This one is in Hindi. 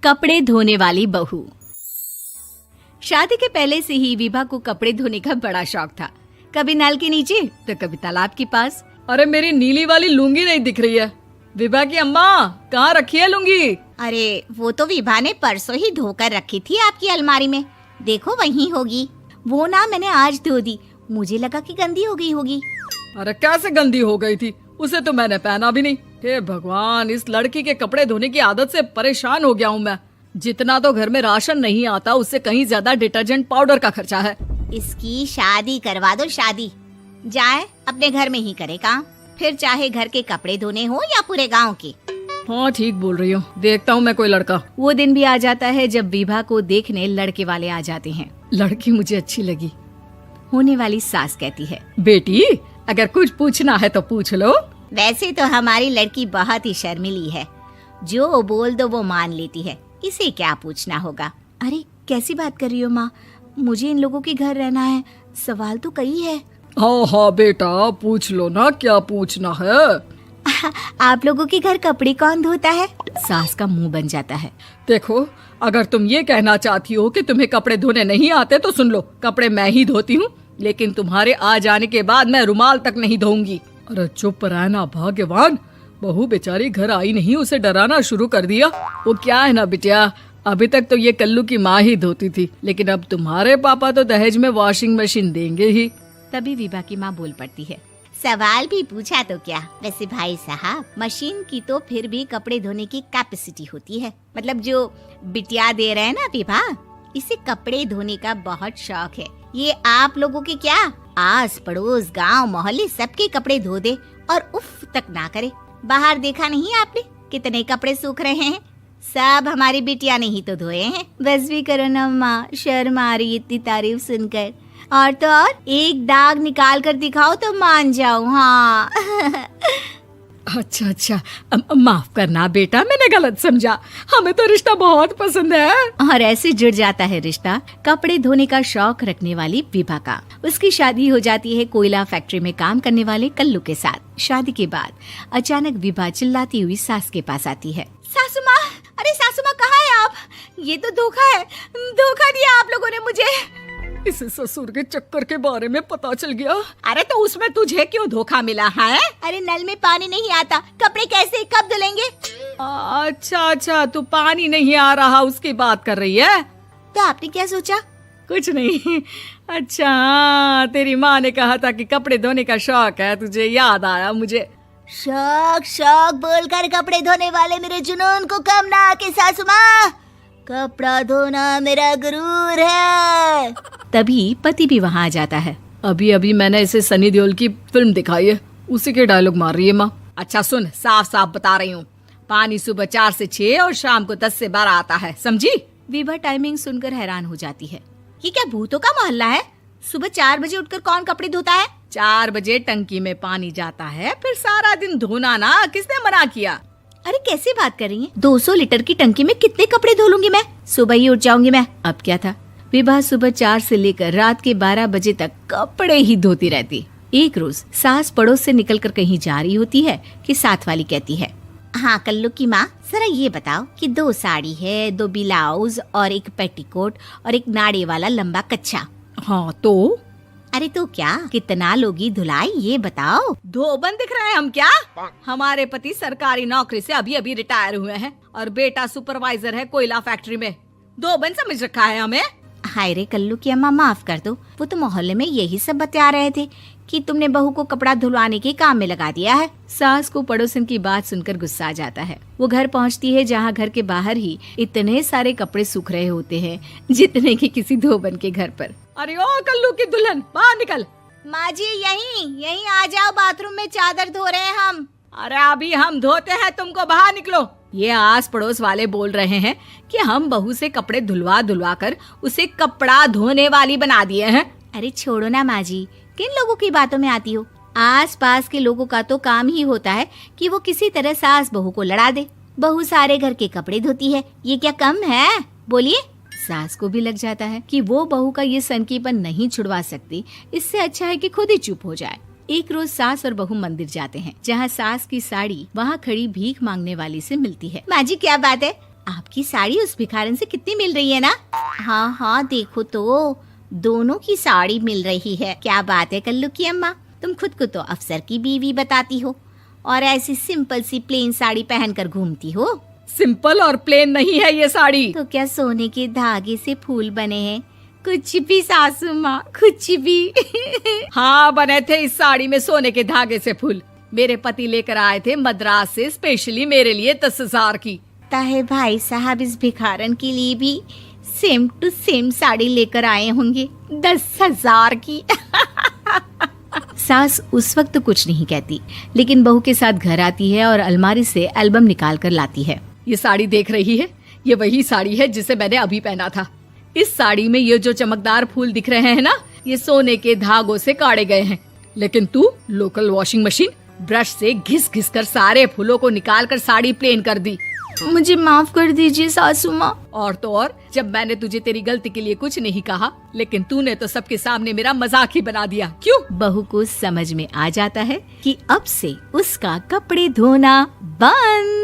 कपड़े धोने वाली बहू। शादी के पहले से ही विभा को कपड़े धोने का बड़ा शौक था। कभी नल के नीचे तो कभी तालाब के पास। अरे मेरी नीली वाली लुंगी नहीं दिख रही है। विभा की अम्मा, कहाँ रखी है लुंगी? अरे वो तो विभा ने परसों ही धोकर रखी थी आपकी अलमारी में, देखो वहीं होगी। वो ना मैंने आज धो दी, मुझे लगा कि गंदी हो गई होगी। अरे कैसे गंदी हो गई थी? उसे तो मैंने पहना भी नहीं। हे भगवान, इस लड़की के कपड़े धोने की आदत से परेशान हो गया हूँ मैं। जितना तो घर में राशन नहीं आता, उससे कहीं ज्यादा डिटर्जेंट पाउडर का खर्चा है। इसकी शादी करवा दो, शादी। जाए अपने घर में ही करे काम, फिर चाहे घर के कपड़े धोने हो या पूरे गांव के। हाँ ठीक बोल रही हो, देखता हूँ मैं कोई लड़का। वो दिन भी आ जाता है जब विभा को देखने लड़के वाले आ जाते हैं। लड़की मुझे अच्छी लगी। होने वाली सास कहती है, बेटी अगर कुछ पूछना है तो पूछ लो। वैसे तो हमारी लड़की बहुत ही शर्मीली है, जो बोल दो वो मान लेती है, इसे क्या पूछना होगा। अरे कैसी बात कर रही हो माँ, मुझे इन लोगों के घर रहना है, सवाल तो कई है। हाँ हाँ बेटा, पूछ लो ना, क्या पूछना है। आप लोगों के घर कपड़े कौन धोता है? सास का मुंह बन जाता है। देखो, अगर तुम ये कहना चाहती हो कि तुम्हें कपड़े धोने नहीं आते तो सुन लो, कपड़े मैं ही धोती हूँ, लेकिन तुम्हारे आ जाने के बाद मैं रुमाल तक नहीं धोऊंगी। अरे चुप रहना भाग्यवान, बहू बेचारी घर आई नहीं, उसे डराना शुरू कर दिया। वो क्या है ना बिटिया, अभी तक तो ये कल्लू की माँ ही धोती थी, लेकिन अब तुम्हारे पापा तो दहेज में वॉशिंग मशीन देंगे ही। तभी विभा की माँ बोल पड़ती है, सवाल भी पूछा तो क्या। वैसे भाई साहब, मशीन की तो फिर भी कपड़े धोने की कैपेसिटी होती है। मतलब जो बिटिया दे रहे हैं ना विभा, इसे कपड़े धोने का बहुत शौक है। ये आप लोगों के क्या, आस पड़ोस गांव मोहल्ले सबके कपड़े धो दे और उफ तक ना करे। बाहर देखा नहीं आपने कितने कपड़े सूख रहे हैं? सब हमारी बिटिया ने ही तो धोए हैं। बस भी करो ना माँ, शर्म आ रही इतनी तारीफ सुनकर। और तो और एक दाग निकाल कर दिखाओ तो मान जाओ। हाँ अच्छा, माफ करना बेटा, मैंने गलत समझा। हमें तो रिश्ता बहुत पसंद है। और ऐसे जुड़ जाता है रिश्ता कपड़े धोने का शौक रखने वाली विभा का। उसकी शादी हो जाती है कोयला फैक्ट्री में काम करने वाले कल्लू के साथ। शादी के बाद अचानक विभा चिल्लाती हुई सास के पास आती है। सासू माँ, अरे सासू माँ कहाँ है आप? ये तो धोखा है, धोखा दिया आप लोगों ने मुझे। इसे ससुर के चक्कर के बारे में पता चल गया। अरे तो उसमें तुझे क्यों धोखा मिला है? अरे नल में पानी नहीं आता, कपड़े कैसे कब धुलेंगे? अच्छा, तू पानी नहीं आ रहा उसकी बात कर रही है। तो आपने क्या सोचा? कुछ नहीं। अच्छा, तेरी माँ ने कहा था कि कपड़े धोने का शौक है तुझे, याद आया मुझे। शौक बोलकर कपड़े धोने वाले मेरे जुनून को कम ना आके सासू माँ, कपड़ा धोना मेरा गुरूर है। तभी पति भी वहाँ आ जाता है। अभी मैंने इसे सनी देओल की फिल्म दिखाई है, उसी के डायलॉग मार रही है माँ। अच्छा सुन, साफ साफ बता रही हूँ, पानी सुबह 4 से 6 और शाम को 10 से 12 आता है, समझी? विभा टाइमिंग सुनकर हैरान हो जाती है। ये क्या भूतों का मोहल्ला है? सुबह 4 बजे उठकर कौन कपड़े धोता है? 4 बजे टंकी में पानी जाता है, फिर सारा दिन धोना ना, किसने मना किया? अरे कैसी बात कर रही हैं? 200 लीटर की टंकी में कितने कपड़े धो लूंगी मैं? सुबह ही उठ जाऊंगी मैं। अब क्या था, विभा सुबह 4 से लेकर रात के 12 बजे तक कपड़े ही धोती रहती। एक रोज सास पड़ोस से निकलकर कहीं जा रही होती है कि साथ वाली कहती है, हाँ कल्लू की माँ, जरा ये बताओ कि 2 साड़ी है, 2 ब्लाउज और एक पेटीकोट और एक नाड़े वाला लंबा कच्छा। हाँ तो? अरे तो क्या, कितना लोगी धुलाई ये बताओ। धोबन दिख रहे हैं हम क्या? हमारे पति सरकारी नौकरी से अभी रिटायर हुए हैं और बेटा सुपरवाइजर है कोयला फैक्ट्री में। धोबन समझ रखा है हमें? हाय रे कल्लू की अम्मा, माफ कर दो, वो तो मोहल्ले में यही सब बता रहे थे कि तुमने बहू को कपड़ा धुलवाने के काम में लगा दिया है। सास को पड़ोसन की बात सुनकर गुस्सा आ जाता है। वो घर पहुंचती है जहां घर के बाहर ही इतने सारे कपड़े सूख रहे होते हैं जितने कि किसी धोबन के घर पर। अरे ओ कल्लू की दुल्हन, बाहर निकल। माँ जी यहीं आ जाओ, बाथरूम में चादर धो रहे हैं हम। अरे अभी हम धोते हैं, तुमको बाहर निकलो। ये आस पड़ोस वाले बोल रहे हैं कि हम बहू से कपड़े धुलवा कर उसे कपड़ा धोने वाली बना दिए हैं। अरे छोड़ो ना माँ जी, किन लोगों की बातों में आती हो? आस पास के लोगों का तो काम ही होता है कि वो किसी तरह सास बहू को लड़ा दे। बहू सारे घर के कपड़े धोती है, ये क्या कम है? बोलिए। सास को भी लग जाता है कि वो बहू का ये सनकीपन नहीं छुड़वा सकती, इससे अच्छा है कि खुद ही चुप हो जाए। एक रोज सास और बहू मंदिर जाते हैं, जहाँ सास की साड़ी वहाँ खड़ी भीख मांगने वाली से मिलती है। माँ जी क्या बात है? आप आपकी साड़ी उस भिखारन से कितनी मिल रही है ना? हाँ हाँ देखो तो, दोनों की साड़ी मिल रही है। क्या बात है कल्लू की अम्मा, तुम खुद को तो अफसर की बीवी बताती हो और ऐसी सिंपल सी प्लेन साड़ी पहनकर घूमती हो। सिंपल और प्लेन नहीं है ये साड़ी। तो क्या सोने के धागे से फूल बने हैं? कुछ भी सासू माँ, कुछ भी। हाँ बने थे इस साड़ी में सोने के धागे से फूल। मेरे पति लेकर आए थे मद्रास से स्पेशली मेरे लिए 10,000 की। ताहे भाई साहब इस भिखारन के लिए भी सेम टू सेम साड़ी लेकर आए होंगे 10,000 की। सास उस वक्त तो कुछ नहीं कहती, लेकिन बहू के साथ घर आती है और अलमारी से एल्बम निकाल कर लाती है। ये साड़ी देख रही है, ये वही साड़ी है जिसे मैंने अभी पहना था। इस साड़ी में ये जो चमकदार फूल दिख रहे हैं ना, ये सोने के धागों से काटे गए हैं। लेकिन तू लोकल वॉशिंग मशीन ब्रश से घिस घिस कर सारे फूलों को निकाल कर साड़ी प्लेन कर दी। मुझे माफ कर दीजिए सासू माँ। और तो और, जब मैंने तुझे तेरी गलती के लिए कुछ नहीं कहा, लेकिन तूने तो सबके सामने मेरा मजाक ही बना दिया। क्यों? बहू को समझ में आ जाता है कि अब से उसका कपड़े धोना बंद।